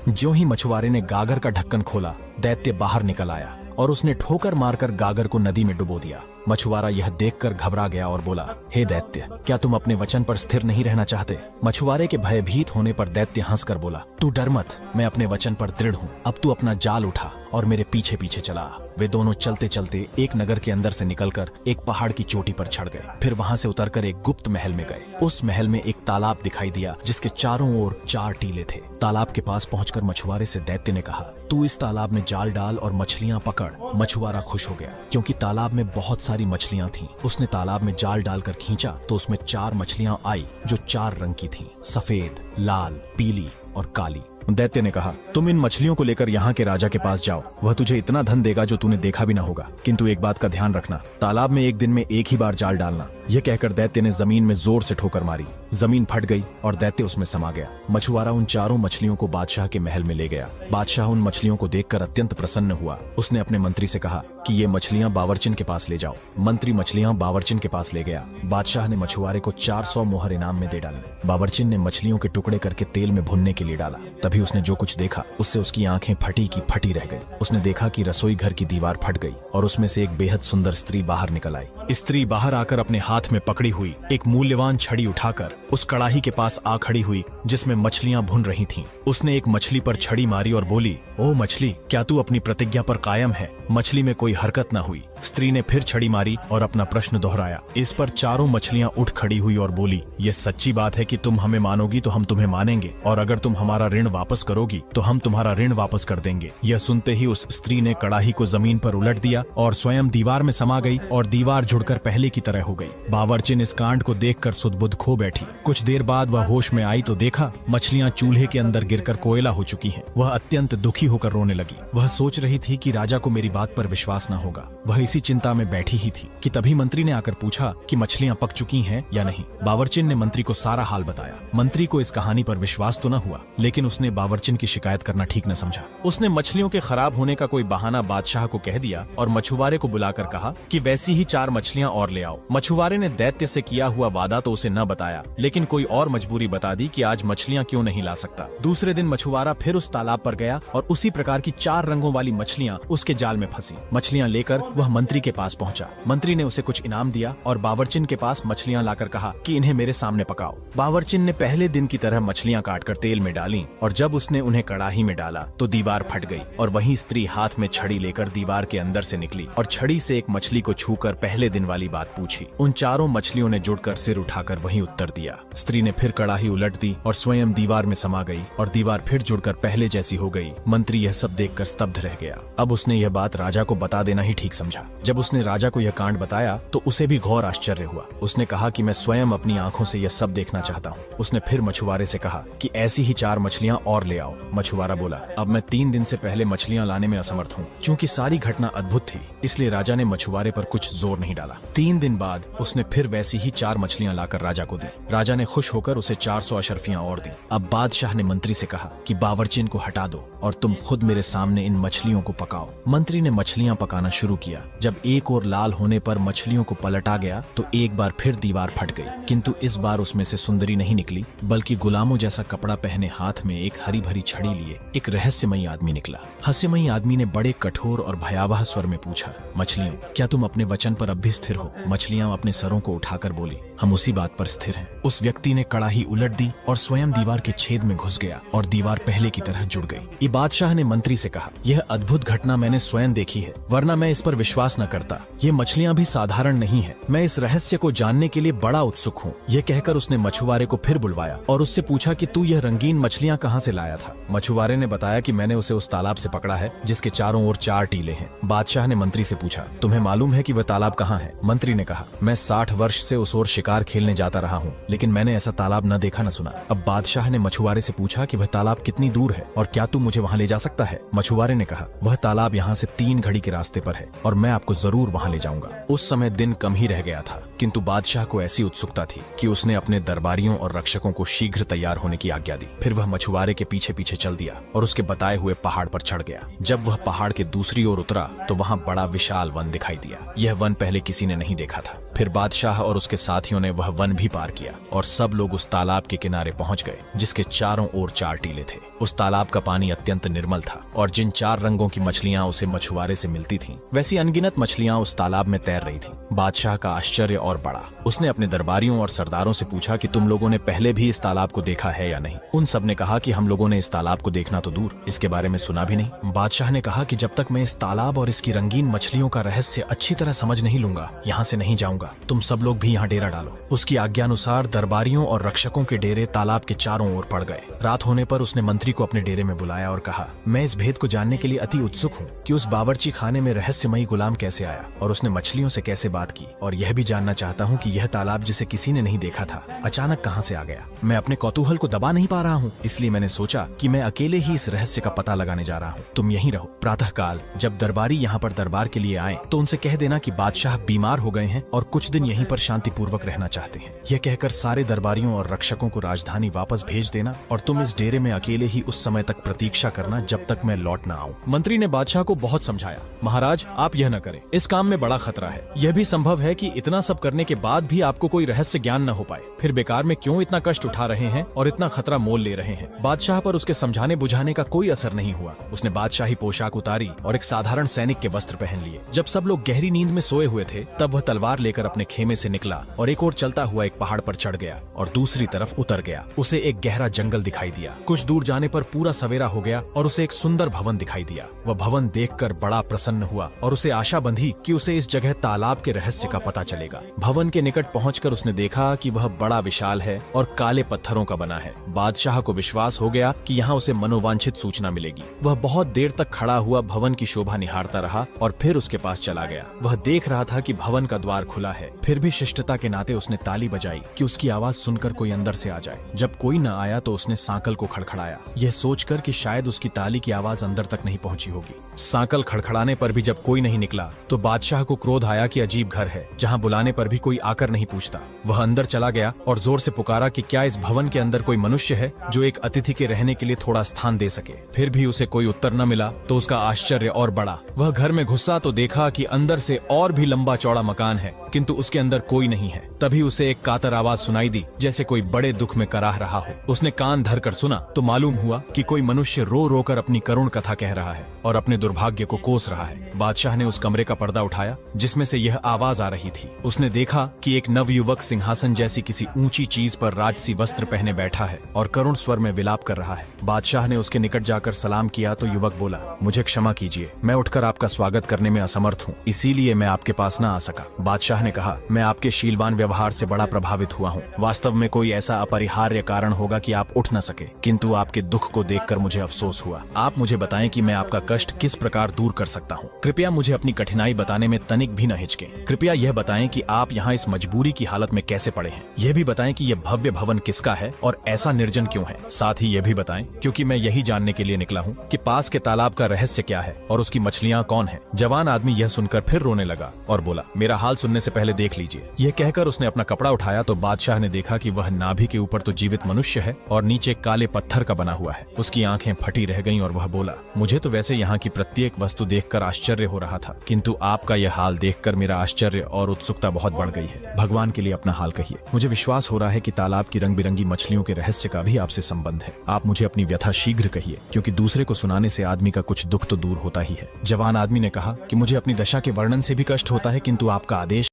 ज्यों ही मछुआरे ने गागर का ढक्कन खोला, दैत्य बाहर निकल आया और उसने ठोकर मारकर गागर को नदी में डुबो दिया। मछुआरा यह देखकर घबरा गया और बोला, हे दैत्य, क्या तुम अपने वचन पर स्थिर नहीं रहना चाहते? मछुआरे के भयभीत होने पर दैत्य हंसकर बोला, तू डर मत, मैं अपने वचन पर दृढ़ हूँ। अब तू अपना जाल उठा और मेरे पीछे पीछे चला। वे दोनों चलते चलते एक नगर के अंदर से निकलकर एक पहाड़ की चोटी पर चढ़ गए। फिर वहां से उतरकर एक गुप्त महल में गए। उस महल में एक तालाब दिखाई दिया जिसके चारों ओर 4 टीले थे। तालाब के पास पहुंचकर मछुआरे से दैत्य ने कहा, तू इस तालाब में जाल डाल और मछलियां पकड़। मछुआरा खुश हो गया क्योंकि तालाब में बहुत सारी मछलियां थीं। उसने तालाब में जाल डालकर खींचा तो उसमें 4 मछलियां आई जो 4 रंग की थीं, सफेद, लाल, पीली और काली। दैत्य ने कहा, तुम इन मछलियों को लेकर यहाँ के राजा के पास जाओ, वह तुझे इतना धन देगा जो तूने देखा भी ना होगा। किंतु एक बात का ध्यान रखना, तालाब में एक दिन में एक ही बार जाल डालना। यह कहकर दैत्य ने जमीन में जोर से ठोकर मारी। जमीन फट गई और दैत्य उसमें समा गया। मछुआरा उन 4 मछलियों को बादशाह के महल में ले गया। बादशाह उन मछलियों को देखकर अत्यंत प्रसन्न हुआ। उसने अपने मंत्री से कहा कि ये मछलियां बावर्चिन के पास ले जाओ। मंत्री मछलियां बावर्चिन के पास ले गया। बादशाह ने मछुआरे को 400 मोहर इनाम में दे डाली। बावर्चिन ने मछलियों के टुकड़े करके तेल में भुनने के लिए डाला। तभी उसने जो कुछ देखा उससे उसकी आंखें फटी की फटी रह गई। उसने देखा कि रसोई घर की दीवार फट गई और उसमें से एक बेहद सुंदर स्त्री बाहर निकल आई। स्त्री बाहर आकर अपने हाथ में पकड़ी हुई एक मूल्यवान छड़ी उठाकर उस कड़ाही के पास आ खड़ी हुई जिसमें मछलियां भुन रही थीं। उसने एक मछली पर छड़ी मारी और बोली, ओ मछली, क्या तू अपनी प्रतिज्ञा पर कायम है? मछली में कोई हरकत न हुई। स्त्री ने फिर छड़ी मारी और अपना प्रश्न दोहराया। इस पर चारों मछलियां उठ खड़ी हुई और बोली, ये सच्ची बात है कि तुम हमें मानोगी तो हम तुम्हें मानेंगे, और अगर तुम हमारा ऋण वापस करोगी तो हम तुम्हारा ऋण वापस कर देंगे। यह सुनते ही उस स्त्री ने कड़ाही को जमीन पर उलट दिया और स्वयं दीवार में समा गई और दीवार जुड़कर पहले की तरह हो गई। बावर्चिन इस कांड को देखकर सुध-बुध खो बैठी। कुछ देर बाद वह होश में आई तो देखा मछलियां चूल्हे के अंदर गिरकर कोयला हो चुकी हैं। वह अत्यंत दुखी होकर रोने लगी। वह सोच रही थी कि राजा को मेरी बात पर विश्वास न होगा। वह इसी चिंता में बैठी ही थी कि तभी मंत्री ने आकर पूछा कि मछलियां पक चुकी हैं या नहीं। बावर्चिन ने मंत्री को सारा हाल बताया। मंत्री को इस कहानी पर विश्वास तो न हुआ, लेकिन उसने बावर्चिन की शिकायत करना ठीक न समझा। उसने मछलियों के खराब होने का कोई बहाना बादशाह को कह दिया और मछुआरे को बुलाकर कहा कि वैसी ही 4 मछलियां और ले आओ। मछुआरे ने दैत्य से किया हुआ वादा तो उसे न बताया, लेकिन कोई और मजबूरी बता दी कि आज मछलियां क्यों नहीं ला सकता। दूसरे दिन मछुआरा फिर उस तालाब पर गया और उसी प्रकार की 4 रंगों वाली मछलियां उसके जाल में फंसी। मछलियां लेकर वह मंत्री के पास पहुंचा। मंत्री ने उसे कुछ इनाम दिया और बावर्चिन के पास मछलियां लाकर कहा कि इन्हें मेरे सामने पकाओ। बावर्चिन ने पहले दिन की तरह मछलियां काटकर तेल में डाली और जब उसने उन्हें कड़ाही में डाला तो दीवार फट गई और वही स्त्री हाथ में छड़ी लेकर दीवार के अंदर से निकली और छड़ी से एक मछली को छूकर पहले दिन वाली बात पूछी। उन 4 मछलियों ने जुड़कर सिर उठाकर वहीं उत्तर दिया। स्त्री ने फिर कड़ाही उलट दी और स्वयं दीवार में समा गई और दीवार फिर जुड़कर पहले जैसी हो गई। मंत्री यह सब देखकर स्तब्ध रह गया। अब उसने यह बात राजा को बता देना ही ठीक समझा। जब उसने राजा को यह कांड बताया तो उसे भी घोर आश्चर्य हुआ। उसने कहा कि मैं स्वयं अपनी आंखों से यह सब देखना चाहता हूँ। उसने फिर मछुआरे से कहा कि ऐसी ही 4 मछलियां और ले आओ। मछुआरा बोला, अब मैं 3 दिन से पहले मछलियां लाने में असमर्थ हूँ। चूंकि सारी घटना अद्भुत थी इसलिए राजा ने मछुआरे पर कुछ जोर नहीं डाला। 3 दिन बाद उसने फिर वैसी ही 4 मछलियां लाकर राजा को दी। राजा ने खुश होकर उसे 400 अशर्फियां और दी। अब बादशाह ने मंत्री से कहा कि बावर्चिन को हटा दो और तुम खुद मेरे सामने इन मछलियों को पकाओ। मंत्री ने मछलियां पकाना शुरू किया। जब एक और लाल होने पर मछलियों को पलटा गया तो एक बार फिर दीवार फट गई, किंतु इस बार उसमें से सुंदरी नहीं निकली बल्कि गुलामों जैसा कपड़ा पहने हाथ में एक हरी भरी छड़ी लिए एक रहस्यमयी आदमी निकला। रहस्यमयी आदमी ने बड़े कठोर और भयावह स्वर में पूछा, मछलियों, क्या तुम अपने वचन पर अब भी स्थिर हो? मछलियां अपने सरों को उठाकर बोली, हम उसी बात पर स्थिर हैं। उस व्यक्ति ने कड़ाही उलट दी और स्वयं दीवार के छेद में घुस गया और दीवार पहले की तरह जुड़ गई। ये बादशाह ने मंत्री से कहा, यह अद्भुत घटना मैंने स्वयं देखी है, वरना मैं इस पर विश्वास न करता। ये मछलियां भी साधारण नहीं है। मैं इस रहस्य को जानने के लिए बड़ा उत्सुक हूँ। यह कहकर उसने मछुआरे को फिर बुलवाया और उससे पूछा कि तू यह रंगीन मछलियां कहाँ से लाया था? मछुआरे ने बताया कि मैंने उसे उस तालाब से पकड़ा है जिसके चारों ओर 4 टीले हैं। बादशाह ने मंत्री से पूछा, तुम्हें मालूम है कि वह तालाब कहाँ है? मंत्री ने कहा, मैं 60 वर्ष से उस ओर शिकार खेलने जाता रहा हूँ, लेकिन मैंने ऐसा तालाब न देखा न सुना। अब बादशाह ने मछुआरे से पूछा कि वह तालाब कितनी दूर है और क्या तू मुझे वहाँ ले जा सकता है? मछुआरे ने कहा, वह तालाब यहाँ से 3 घड़ी के रास्ते पर है और मैं आपको जरूर वहाँ ले जाऊंगा। उस समय दिन कम ही रह गया था। किंतु बादशाह को ऐसी उत्सुकता थी कि उसने अपने दरबारियों और रक्षकों को शीघ्र तैयार होने की आज्ञा दी। फिर वह मछुआरे के पीछे पीछे चल दिया और उसके बताए हुए पहाड़ पर चढ़ गया। जब वह पहाड़ के दूसरी ओर उतरा तो वहाँ बड़ा विशाल वन दिखाई दिया। यह वन पहले किसी ने नहीं देखा था। फिर बादशाह और उसके साथियों ने वह वन भी पार किया और सब लोग उस तालाब के किनारे पहुंच गए जिसके चारों ओर 4 टीले थे। उस तालाब का पानी अत्यंत निर्मल था और जिन 4 रंगों की मछलियां उसे मछुआरे से मिलती थीं, वैसी अनगिनत मछलियां उस तालाब में तैर रही थीं। बादशाह का आश्चर्य और बढ़ा। उसने अपने दरबारियों और सरदारों से पूछा कि तुम लोगों ने पहले भी इस तालाब को देखा है या नहीं। उन सब ने कहा कि हम लोगों ने इस तालाब को देखना तो दूर, इसके बारे में सुना भी नहीं। बादशाह ने कहा कि जब तक मैं इस तालाब और इसकी रंगीन मछलियों का रहस्य अच्छी तरह समझ नहीं लूंगा, यहाँ से नहीं जाऊंगा। तुम सब लोग भी यहाँ डेरा डालो। उसकी आज्ञानुसार दरबारियों और रक्षकों के डेरे तालाब के चारों ओर पड़ गए। रात होने पर उसने मंत्री को अपने डेरे में बुलाया और कहा, मैं इस भेद को जानने के लिए अति उत्सुक हूँ कि उस बावर्ची खाने में रहस्यमयी गुलाम कैसे आया और उसने मछलियों से कैसे बात की, और यह भी जानना चाहता हूँ कि यह तालाब जिसे किसी ने नहीं देखा था अचानक कहाँ से आ गया। मैं अपने कौतूहल को दबा नहीं पा रहा हूँ, इसलिए मैंने सोचा कि मैं अकेले ही इस रहस्य का पता लगाने जा रहा हूँ। तुम यहीं रहो। प्रातःकाल जब दरबारी यहाँ पर दरबार के लिए आए तो उनसे कह देना कि बादशाह बीमार हो गए हैं और कुछ दिन यहीं पर शांतिपूर्वक रहना चाहते हैं। यह कहकर सारे दरबारियों और रक्षकों को राजधानी वापस भेज देना और तुम इस डेरे में अकेले ही उस समय तक प्रतीक्षा करना जब तक मैं लौट न आऊं। मंत्री ने बादशाह को बहुत समझाया, महाराज आप यह न करें, इस काम में बड़ा खतरा है। यह भी संभव है कि इतना सब करने के बाद भी आपको कोई रहस्य ज्ञान न हो पाए। फिर बेकार में क्यों इतना कष्ट उठा रहे हैं और इतना खतरा मोल ले रहे हैं। बादशाह पर उसके समझाने बुझाने का कोई असर नहीं हुआ। उसने बादशाही पोशाक उतारी और एक साधारण सैनिक के वस्त्र पहन लिए। जब सब लोग गहरी नींद में सोए हुए थे तब वह तलवार लेकर अपने खेमे से निकला और एक ओर चलता हुआ एक पहाड़ पर चढ़ गया और दूसरी तरफ उतर गया। उसे एक गहरा जंगल दिखाई दिया। कुछ दूर जाने पर पूरा सवेरा हो गया और उसे एक सुंदर भवन दिखाई दिया। वह भवन देखकर बड़ा प्रसन्न हुआ और उसे आशा बंधी कि उसे इस जगह तालाब के रहस्य का पता चलेगा। भवन के निकट पहुंचकर उसने देखा कि वह बड़ा विशाल है और काले पत्थरों का बना है। बादशाह को विश्वास हो गया कि यहाँ उसे मनोवांछित सूचना मिलेगी। वह बहुत देर तक खड़ा हुआ भवन की शोभा निहारता रहा और फिर उसके पास चला गया। वह देख रहा था कि भवन का द्वार खुला है, फिर भी शिष्टता के नाते उसने ताली बजाई कि उसकी आवाज सुनकर कोई अंदर से आ जाए। जब कोई न आया तो उसने सांकल को खड़खड़ाया, यह सोचकर कि शायद उसकी ताली की आवाज अंदर तक नहीं पहुंची होगी। सांकल खड़खड़ाने पर भी जब कोई नहीं निकला तो बादशाह को क्रोध आया कि अजीब घर है जहाँ बुलाने पर भी कोई आकर नहीं पूछता। वह अंदर चला गया और जोर से पुकारा कि क्या इस भवन के अंदर कोई मनुष्य है जो एक अतिथि के रहने के लिए थोड़ा स्थान दे सके। फिर भी उसे कोई उत्तर न मिला तो उसका आश्चर्य और बढ़ा। वह घर में घुसा तो देखा कि अंदर से और भी लंबा चौड़ा मकान है किंतु उसके अंदर कोई नहीं है। तभी उसे एक कातर आवाज सुनाई दी जैसे कोई बड़े दुख में कराह रहा हो। उसने कान धर कर सुना तो मालूम हुआ कि कोई मनुष्य रो रो कर अपनी करुण कथा कह रहा है और अपने दुर्भाग्य को कोस रहा है। बादशाह ने उस कमरे का पर्दा उठाया जिसमें से यह आवाज आ रही थी। उसने देखा कि एक नवयुवक सिंहासन जैसी किसी ऊंची चीज पर राजसी वस्त्र पहने बैठा है और करुण स्वर में विलाप कर रहा है। बादशाह ने उसके निकट जाकर सलाम किया तो युवक बोला, मुझे क्षमा कीजिए, मैं उठकर आपका स्वागत करने में असमर्थ हूँ, इसीलिए मैं आपके पास न आ सका। बादशाह ने कहा, मैं आपके शीलवान व्यवहार से बड़ा प्रभावित हुआ हूँ। वास्तव में कोई ऐसा अपरिहार्य कारण होगा कि आप उठ न सके, किंतु आपके दुख को देखकर मुझे अफसोस हुआ। आप मुझे बताएं कि मैं आपका कष्ट किस प्रकार दूर कर सकता हूँ। कृपया मुझे अपनी कठिनाई बताने में तनिक भी न हिचकें। कृपया यह बताएं कि आप यहाँ इस मजबूरी की हालत में कैसे पड़े हैं। यह भी बताएं कि यह भव्य भवन किसका है और ऐसा निर्जन क्यों है। साथ ही यह भी बताएं, क्योंकि मैं यही जानने के लिए निकला हूँ कि पास के तालाब का रहस्य क्या है और उसकी मछलियाँ कौन है। जवान आदमी यह सुनकर फिर रोने लगा और बोला, मेरा हाल सुनने से पहले देख लीजिए। यह कहकर उसने अपना कपड़ा उठाया तो बादशाह ने देखा कि वह नाभि के ऊपर तो जीवित मनुष्य है और नीचे काले पत्थर का बना हुआ है। उसकी आंखें फटी रह गईं और वह बोला, मुझे तो वैसे यहाँ की प्रत्येक वस्तु देखकर आश्चर्य हो रहा था, किंतु आपका यह हाल देखकर मेरा आश्चर्य और उत्सुकता बहुत बढ़ गई है। भगवान के लिए अपना हाल कहिए। मुझे विश्वास हो रहा है कि तालाब की रंग बिरंगी मछलियों के रहस्य का भी आपसे संबंध है। आप मुझे अपनी व्यथा शीघ्र कहिए, क्योंकि दूसरे को सुनाने से आदमी का कुछ दुख तो दूर होता ही है। जवान आदमी ने कहा कि मुझे अपनी दशा के वर्णन से भी कष्ट होता है, किंतु आपका आदेश